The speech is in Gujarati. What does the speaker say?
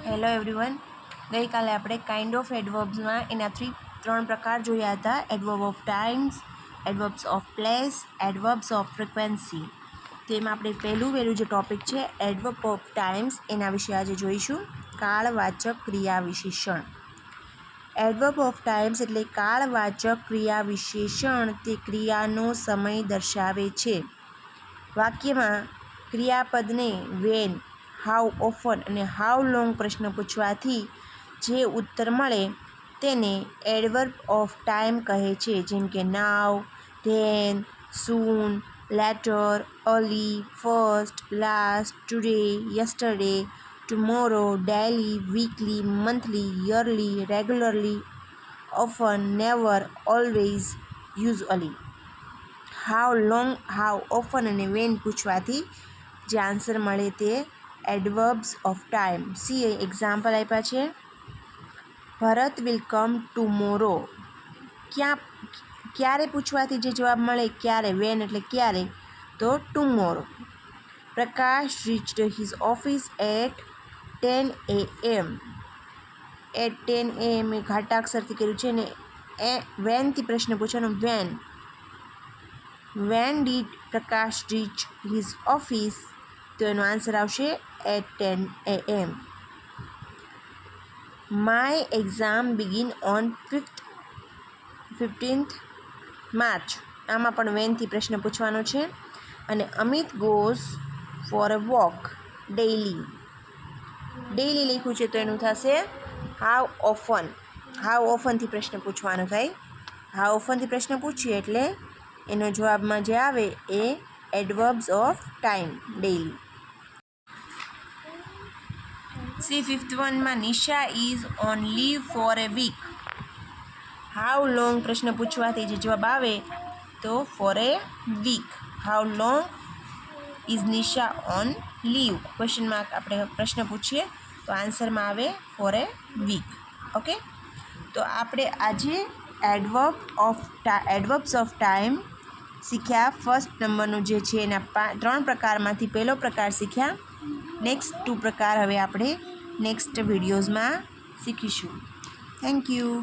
હેલો એવરીવન, ગઈકાલે આપણે કાઇન્ડ ઓફ એડવર્બ્સમાં એના ત્રણ પ્રકાર જોયા હતા. Adverb of times, adverbs of place, adverbs of frequency. તો એમાં આપણે પહેલું જે ટૉપિક છે એડવર્બ ઓફ ટાઈમ્સ, એના વિશે આજે જોઈશું. કાળવાચક ક્રિયા વિશેષણ. એડવર્બ ઓફ ટાઈમ્સ એટલે કાળવાચક ક્રિયા વિશેષણ. તે ક્રિયાનો સમય દર્શાવે છે. વાક્યમાં ક્રિયાપદને વેન, હાઉ ઓફન અને હાઉ લોંગ પ્રશ્ન પૂછવાથી જે ઉત્તર મળે તેને એડવર્બ ઓફ ટાઈમ કહે છે. જેમ કે now, then, soon, later, early, first, last, today, yesterday, tomorrow, daily, weekly, monthly, yearly, regularly, often, never, always, usually. How long, how often અને વેન પૂછવાથી જે આન્સર મળે તે adverbs of time. See example આપ્યા છે. Bharat will come tomorrow. ક્યારે પૂછવાથી જે જવાબ મળે ક્યારે, વેન એટલે ક્યારે, તો tomorrow. Prakash reached his office at 10 AM. At 10 AM એ ઘાટાક્ષરથી કર્યું છે ને વેનથી પ્રશ્ન પૂછવાનો. When did Prakash reach his office, તો એનો આન્સર આવશે at 10 AM. My exam begin on 15th March. આમાં પણ વેનથી પ્રશ્ન પૂછવાનો છે. અને Amit goes for a walk daily. Daily લખ્યું છે તો એનું થશે હાઉ ઓફન. હાઉ ઓફનથી પ્રશ્ન પૂછવાનો થાય. હાઉ ઓફનથી પ્રશ્ન પૂછીએ એટલે એનો જવાબમાં જે આવે એ adverbs of time, daily. See 51માં Nisha is on leave for a week. How long પ્રશ્ન પૂછવાથી જે જવાબ આવે તો for a week. How long is Nisha on leave. Question mark આપણે પ્રશ્ન પૂછીએ તો આન્સરમાં આવે ફોર એ વીક. ઓકે, તો આપણે આજે એડવર્બ્સ ઓફ ટાઈમ શીખ્યા. ફર્સ્ટ નંબરનું જે છે એના 3 પ્રકારમાંથી પહેલો પ્રકાર શીખ્યા. નેક્સ્ટ 2 પ્રકાર હવે આપણે નેક્સ્ટ વિડીયોઝમાં શીખીશું. Thank you.